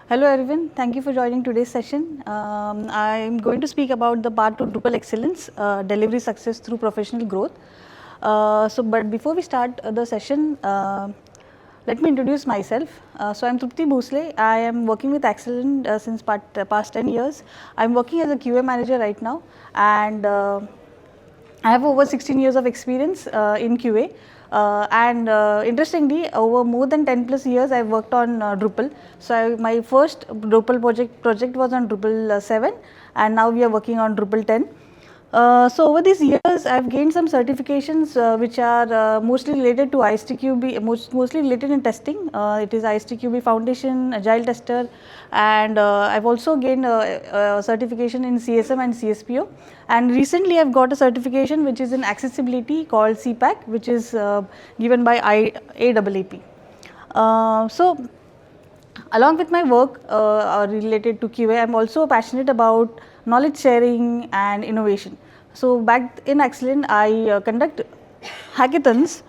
Hello everyone, thank you for joining today's session. I am going to speak about the path to Drupal excellence, delivery success through professional growth. But before we start the session, let me introduce myself. So I am Trupti Bhosle. I am working with Excellent since past 10 years. I am working as a QA manager right now, and I have over 16 years of experience in QA. Interestingly, over more than 10 plus years, I worked on Drupal. So my first Drupal project was on Drupal 7, and now we are working on Drupal 10. So over these years, I've gained some certifications which are mostly related to ISTQB, mostly related in testing. It is ISTQB Foundation, Agile Tester, and I've also gained a certification in CSM and CSPO. And recently, I've got a certification which is in accessibility called CPAC, which is given by AAAP. Along with my work related to QA, I'm also passionate about knowledge sharing and innovation. So back in Excellent, I conduct hackathons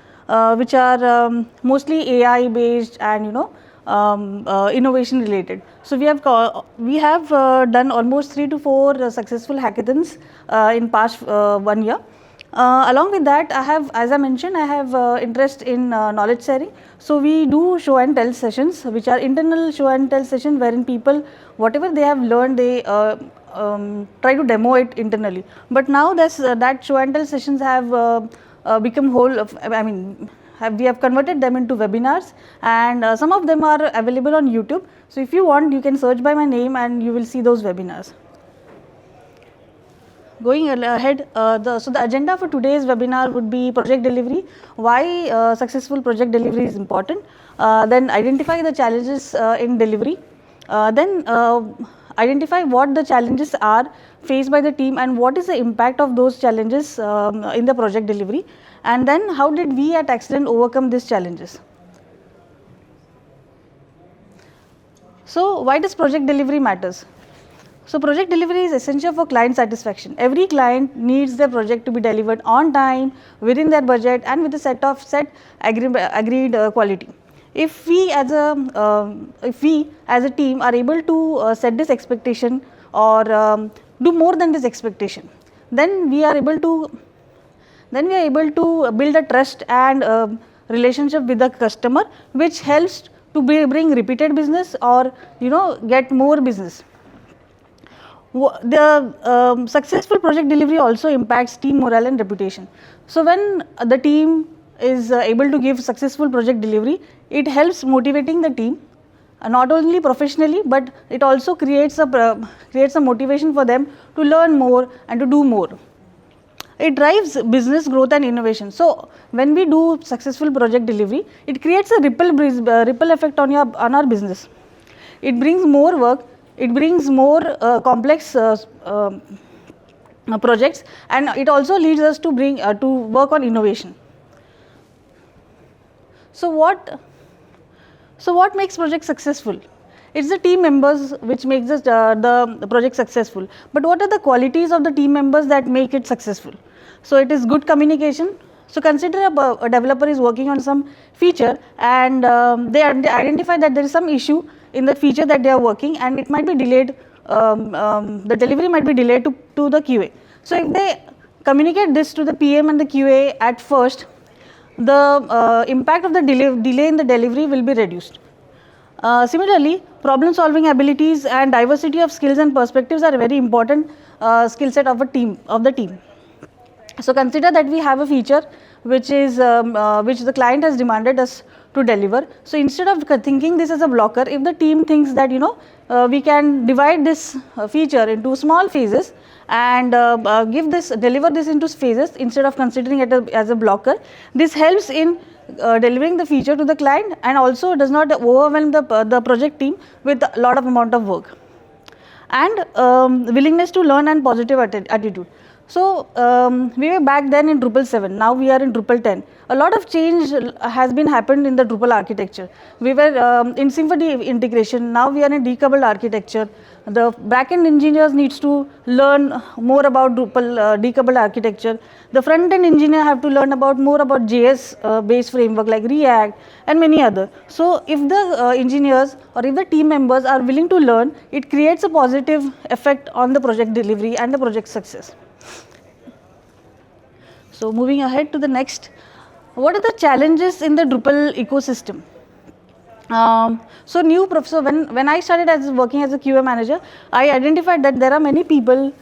which are mostly AI based and innovation related. So we have done almost 3 to 4 successful hackathons in past 1 year. Along with that, as I mentioned, I have interest in knowledge sharing. So we do show and tell sessions, which are internal show and tell sessions, wherein people, whatever they have learned, they try to demo it internally. But now that show and tell sessions have become we have converted them into webinars, and some of them are available on YouTube. So if you want, you can search by my name and you will see those webinars. Going ahead, so the agenda for today's webinar would be project delivery, why successful project delivery is important, then identify the challenges in delivery, then identify what the challenges are faced by the team and what is the impact of those challenges in the project delivery, and then how did we at Excellent overcome these challenges. So why does project delivery matters? So project delivery is essential for client satisfaction. Every client needs their project to be delivered on time, within their budget, and with a set agreed quality. If we as a team are able to set this expectation or do more than this expectation, then we are able to build a trust and relationship with the customer, which helps to bring repeated business or get more business. The successful project delivery also impacts team morale and reputation. So when the team is able to give successful project delivery, it helps motivating the team, not only professionally, but it also creates a motivation for them to learn more and to do more. It drives business growth and innovation. So when we do successful project delivery, it creates a ripple effect on our business. It brings more work. It brings more complex projects, and it also leads us to work on innovation. So what makes project successful? It's the team members which makes the project successful. But what are the qualities of the team members that make it successful? So it is good communication. So consider a developer is working on some feature, and they identify that there is some issue in the feature that they are working, and it might be delayed. The delivery might be delayed to the QA. So if they communicate this to the PM and the QA at first, the impact of the delay in the delivery will be reduced. Similarly, problem solving abilities and diversity of skills and perspectives are a very important skill set of the team. So consider that we have a feature which the client has demanded us to deliver. So instead of thinking this as a blocker, if the team thinks that we can divide this feature into small phases and deliver this into phases instead of considering it as a blocker, this helps in delivering the feature to the client and also does not overwhelm the project team with a lot of amount of work. And willingness to learn and positive attitude. So we were back then in Drupal 7, now we are in Drupal 10. A lot of change has been happened in the Drupal architecture. We were in Symfony integration, now we are in decoupled architecture. The backend engineers needs to learn more about Drupal decoupled architecture. The front-end engineer have to learn about more about JS based framework like React and many other. So if the engineers or if the team members are willing to learn, it creates a positive effect on the project delivery and the project success. So moving ahead to the next, what are the challenges in the Drupal ecosystem? So when I started as working as a QA manager, I identified that there are many people,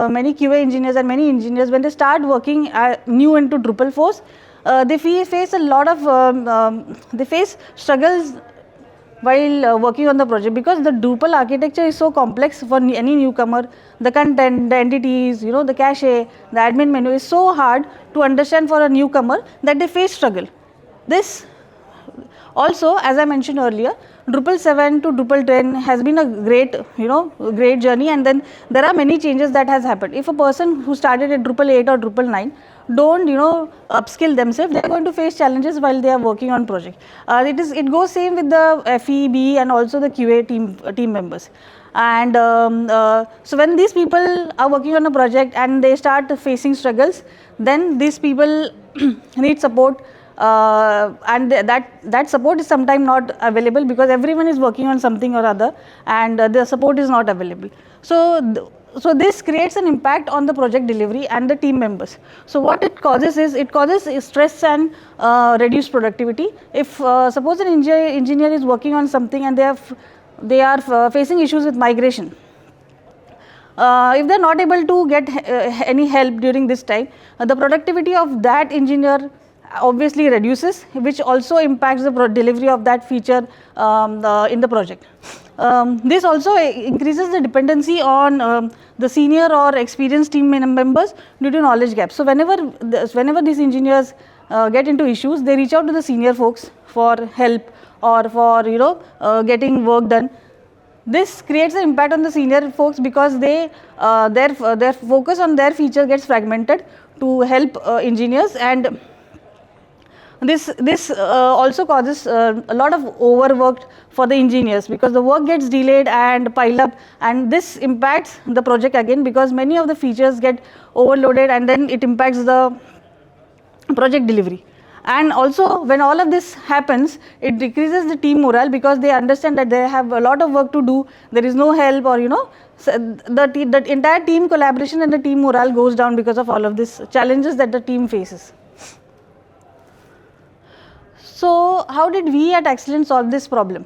many QA engineers and many engineers, when they start working new into Drupal force, they face a lot of, they face struggles while working on the project, because the Drupal architecture is so complex for any newcomer. The content, the entities, the cache, the admin menu is so hard to understand for a newcomer that they face struggle. This also, as I mentioned earlier, Drupal 7 to Drupal 10 has been a great, great journey, and then there are many changes that has happened. If a person who started at Drupal 8 or Drupal 9 don't, upskill themselves, they are going to face challenges while they are working on project. It goes same with the FE, BE and also the QA team members. And so when these people are working on a project and they start facing struggles, then these people need support. And that support is sometimes not available because everyone is working on something or other, and the support is not available. So this creates an impact on the project delivery and the team members. So what it causes is stress and reduced productivity. If suppose an engineer is working on something and they are facing issues with migration, if they are not able to get any help during this time, the productivity of that engineer obviously reduces, which also impacts the delivery of that feature in the project. This also increases the dependency on the senior or experienced team members due to knowledge gaps. So whenever these engineers get into issues, they reach out to the senior folks for help or for getting work done. This creates an impact on the senior folks because their focus on their feature gets fragmented to help engineers, and this also causes a lot of overwork for the engineers, because the work gets delayed and pile up, and this impacts the project again because many of the features get overloaded, and then it impacts the project delivery. And also when all of this happens, it decreases the team morale because they understand that they have a lot of work to do, there is no help, or so the entire team collaboration and the team morale goes down because of all of these challenges that the team faces. So how did we at Excellence solve this problem?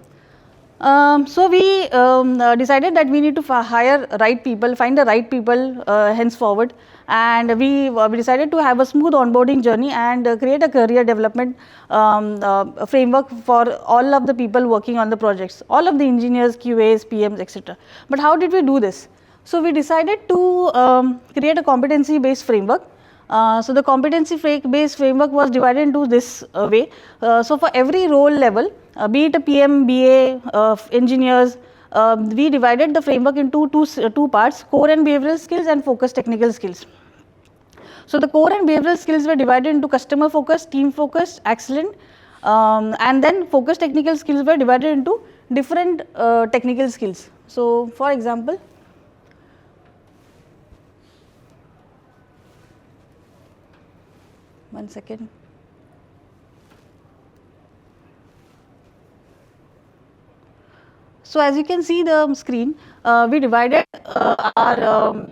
So we decided that we need to find the right people henceforward, and we decided to have a smooth onboarding journey and create a career development framework for all of the people working on the projects, all of the engineers, QAs, PMs, etc. But how did we do this? So we decided to create a competency based framework. So the competency based framework was divided into this way. So for every role level, be it a PM, BA, engineers, we divided the framework into two parts: core and behavioral skills and focused technical skills. So the core and behavioral skills were divided into customer focused, team focused, excellent, and then focused technical skills were divided into different technical skills. So for example, one second. So as you can see the screen, we divided our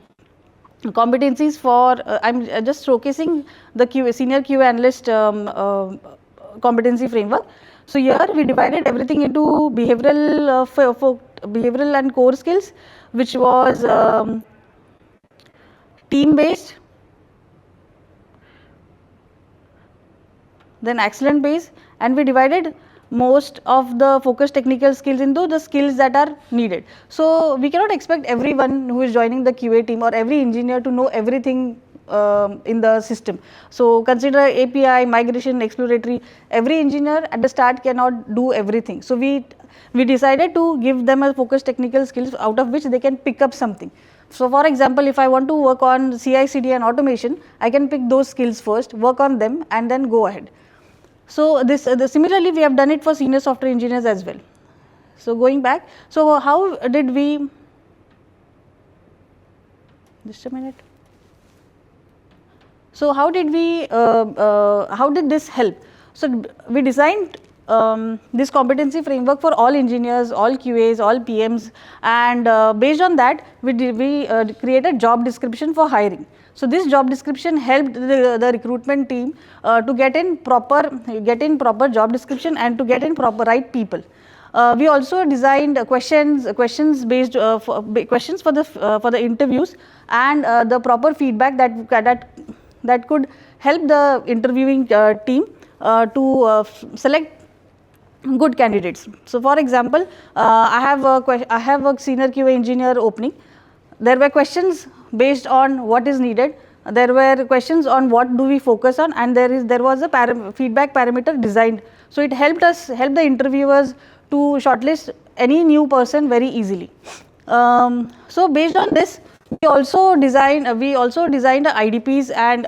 competencies for, I'm just showcasing the senior QA analyst competency framework. So here we divided everything into behavioral, behavioral and core skills, which was team based, then excellent based, and we divided most of the focused technical skills into the skills that are needed. So we cannot expect everyone who is joining the QA team or every engineer to know everything in the system. So consider API, migration, exploratory. Every engineer at the start cannot do everything. So we decided to give them a focused technical skills out of which they can pick up something. So for example, if I want to work on CI/CD and automation, I can pick those skills first, work on them, and then go ahead. So similarly, we have done it for senior software engineers as well. So going back, so how did we? Just a minute. So how did we? How did this help? So we designed this competency framework for all engineers, all QAs, all PMs, and based on that, we created job description for hiring. So this job description helped the recruitment team to get in proper job description and to get in proper right people. We also designed questions based questions for the interviews and the proper feedback that could help the interviewing team to select good candidates. So for example, I have a senior QA engineer opening. There were questions based on what is needed. There were questions on what do we focus on, and there was a feedback parameter designed. So it helped the interviewers to shortlist any new person very easily. So based on this, we also designed the IDPs and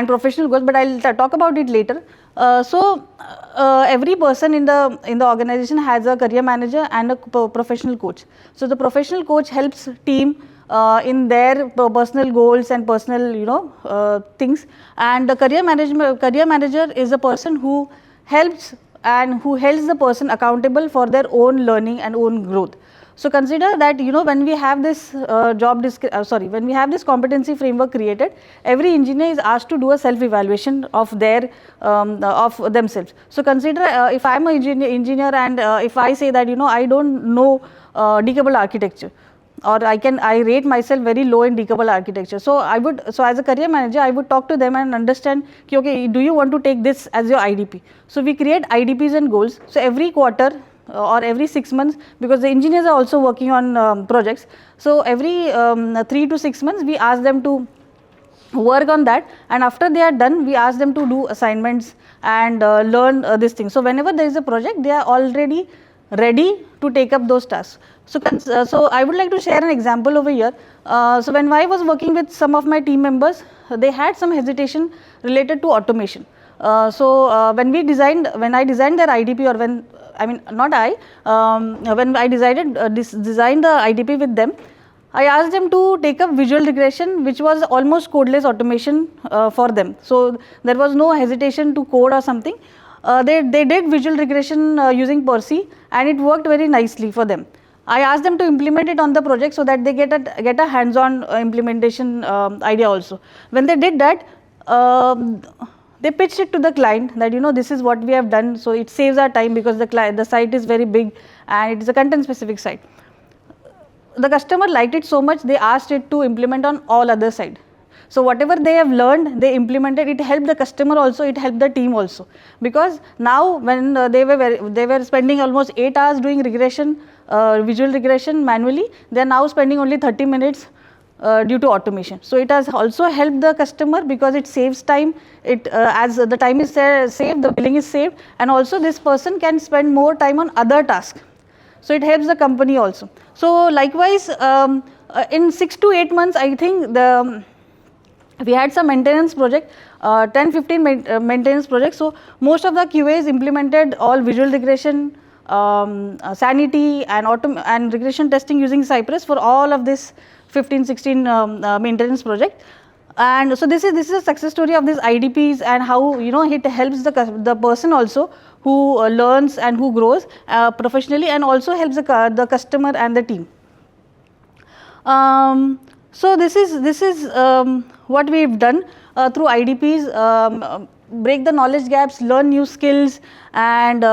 professional goals, but I'll talk about it later. Every person in the organization has a career manager and a professional coach. So the professional coach helps team in their personal goals and personal things, and the career manager is a person who helps and who holds the person accountable for their own learning and own growth. So consider that when we have this when we have this competency framework created, every engineer is asked to do a self evaluation of of themselves. So consider if I am an engineer and if I say that I don't know decoupled architecture, or I rate myself very low in decoupled architecture. So as a career manager, I would talk to them and understand, okay, do you want to take this as your IDP? So we create IDPs and goals. So every quarter or every 6 months, because the engineers are also working on projects. So every 3 to 6 months, we ask them to work on that, and after they are done, we ask them to do assignments and learn this thing. So whenever there is a project, they are already ready to take up those tasks. So I would like to share an example over here. So when I was working with some of my team members, they had some hesitation related to automation. When I designed their IDP, or when I designed the IDP with them, I asked them to take up visual regression, which was almost codeless automation for them. So there was no hesitation to code or something. They did visual regression using Percy, and it worked very nicely for them. I asked them to implement it on the project so that they get a hands-on implementation idea also. When they did that, they pitched it to the client that this is what we have done. So it saves our time because the site is very big and it is a content-specific site. The customer liked it so much, they asked it to implement on all other sites. So whatever they have learned, they implemented. It helped the customer also, it helped the team also, because now when they were spending almost 8 hours doing regression, visual regression manually, they are now spending only 30 minutes due to automation. So it has also helped the customer because it saves time. As the time is saved, the billing is saved, and also this person can spend more time on other tasks. So it helps the company also. So likewise, in 6 to 8 months, I think we had some maintenance project, 10-15 maintenance projects. So most of the QAs implemented all visual regression, sanity and regression testing using Cypress for all of this 15-16 maintenance project. And so this is a success story of these IDPs and how it helps the person also who learns and who grows professionally, and also helps the customer and the team. So this is what we've done through IDPs, break the knowledge gaps, learn new skills, and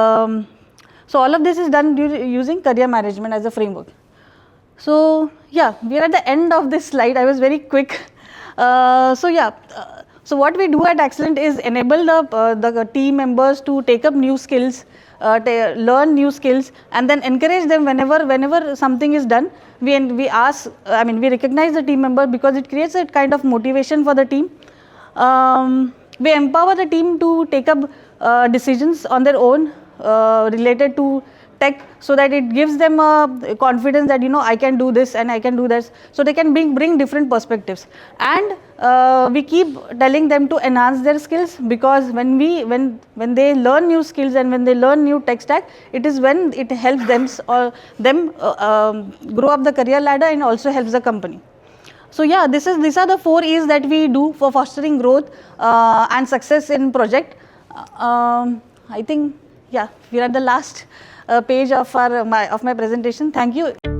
so all of this is done using career management as a framework. So yeah, we are at the end of this slide. I was very quick. So what we do at Excellent is enable the team members to take up new skills, learn new skills, and then encourage them whenever something is done. We recognize the team member because it creates a kind of motivation for the team. We empower the team to take up decisions on their own related to tech, so that it gives them confidence that I can do this and I can do this, so they can bring different perspectives. And we keep telling them to enhance their skills, because when they learn new skills and when they learn new tech stack, it is when it helps them grow up the career ladder and also helps the company. So yeah, these are the 4 E's that we do for fostering growth and success in project. I think, yeah, we are at the last page of my presentation. Thank you.